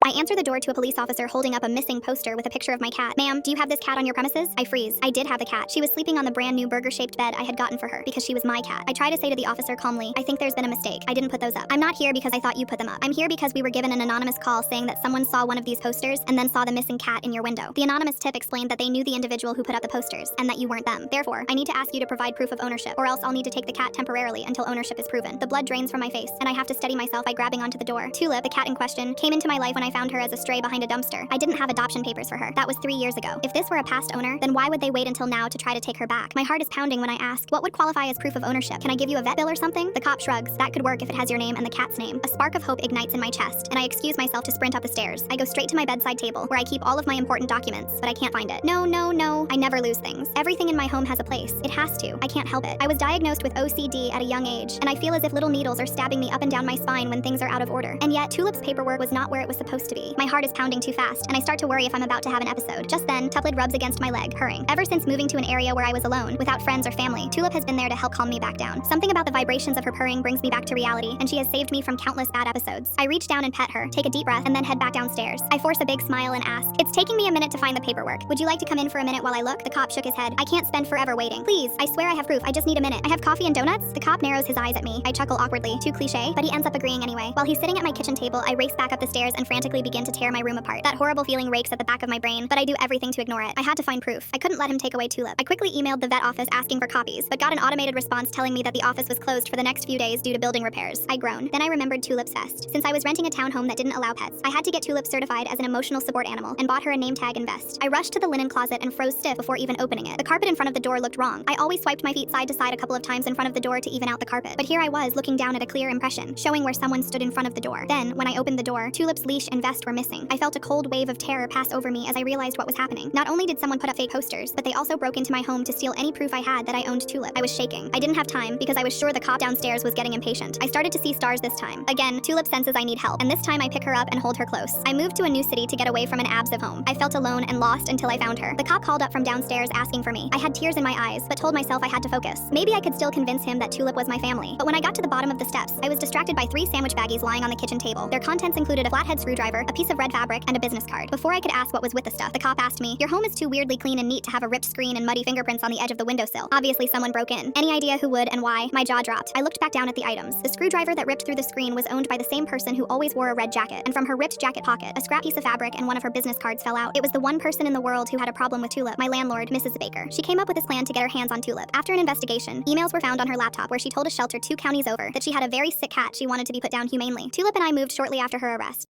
I answer the door to a police officer holding up a missing poster with a picture of my cat. Ma'am, do you have this cat on your premises? I freeze. I did have the cat. She was sleeping on the brand new burger-shaped bed I had gotten for her because she was my cat. I try to say to the officer calmly, I think there's been a mistake. I didn't put those up. I'm not here because I thought you put them up. I'm here because we were given an anonymous call saying that someone saw one of these posters and then saw the missing cat in your window. The anonymous tip explained that they knew the individual who put up the posters and that you weren't them. Therefore, I need to ask you to provide proof of ownership, or else I'll need to take the cat temporarily until ownership is proven. The blood drains from my face, and I have to steady myself by grabbing onto the door. Tulip, the cat in question, came into my life when I found her as a stray behind a dumpster. I didn't have adoption papers for her. That was 3 years ago. If this were a past owner, then why would they wait until now to try to take her back? My heart is pounding when I ask, what would qualify as proof of ownership? Can I give you a vet bill or something? The cop shrugs. That could work if it has your name and the cat's name. A spark of hope ignites in my chest, and I excuse myself to sprint up the stairs. I go straight to my bedside table, where I keep all of my important documents, but I can't find it. No. I never lose things. Everything in my home has a place. It has to. I can't help it. I was diagnosed with OCD at a young age, and I feel as if little needles are stabbing me up and down my spine when things are out of order. And yet, Tulip's paperwork was not where it was supposed to be. My heart is pounding too fast, and I start to worry if I'm about to have an episode. Just then, Tuplid rubs against my leg, purring. Ever since moving to an area where I was alone, without friends or family, Tulip has been there to help calm me back down. Something about the vibrations of her purring brings me back to reality, and she has saved me from countless bad episodes. I reach down and pet her, take a deep breath, and then head back downstairs. I force a big smile and ask, it's taking me a minute to find the paperwork. Would you like to come in for a minute while I look? The cop shook his head. I can't spend forever waiting. Please, I swear I have proof. I just need a minute. I have coffee and donuts? The cop narrows his eyes at me. I chuckle awkwardly. Too cliche, but he ends up agreeing anyway. While he's sitting at my kitchen table, I race back up the stairs and frantically begin to tear my room apart. That horrible feeling rakes at the back of my brain, but I do everything to ignore it. I had to find proof. I couldn't let him take away Tulip. I quickly emailed the vet office asking for copies, but got an automated response telling me that the office was closed for the next few days due to building repairs. I groaned. Then I remembered Tulip's vest. Since I was renting a townhome that didn't allow pets, I had to get Tulip certified as an emotional support animal and bought her a name tag and vest. I rushed to the linen closet and froze stiff before even opening it. The carpet in front of the door looked wrong. I always swiped my feet side to side a couple of times in front of the door to even out the carpet. But here I was looking down at a clear impression, showing where someone stood in front of the door. Then, when I opened the door, Tulip's leash and vest were missing. I felt a cold wave of terror pass over me as I realized what was happening. Not only did someone put up fake posters, but they also broke into my home to steal any proof I had that I owned Tulip. I was shaking. I didn't have time because I was sure the cop downstairs was getting impatient. I started to see stars this time. Again, Tulip senses I need help, and this time I pick her up and hold her close. I moved to a new city to get away from an abusive home. I felt alone and lost until I found her. The cop called up from downstairs asking for me. I had tears in my eyes, but told myself I had to focus. Maybe I could still convince him that Tulip was my family. But when I got to the bottom of the steps, I was distracted by 3 sandwich baggies lying on the kitchen table. Their contents included a flathead screwdriver, a piece of red fabric, and a business card. Before I could ask what was with the stuff, the cop asked me, your home is too weirdly clean and neat to have a ripped screen and muddy fingerprints on the edge of the windowsill. Obviously someone broke in. Any idea who would and why? My jaw dropped. I looked back down at the items. The screwdriver that ripped through the screen was owned by the same person who always wore a red jacket, and from her ripped jacket pocket, a scrap piece of fabric and one of her business cards fell out. It was the one person in the world who had a problem with Tulip, my landlord, Mrs. Baker. She came up with this plan to get her hands on Tulip. After an investigation, emails were found on her laptop where she told a shelter 2 counties over that she had a very sick cat she wanted to be put down humanely. Tulip and I moved shortly after her arrest.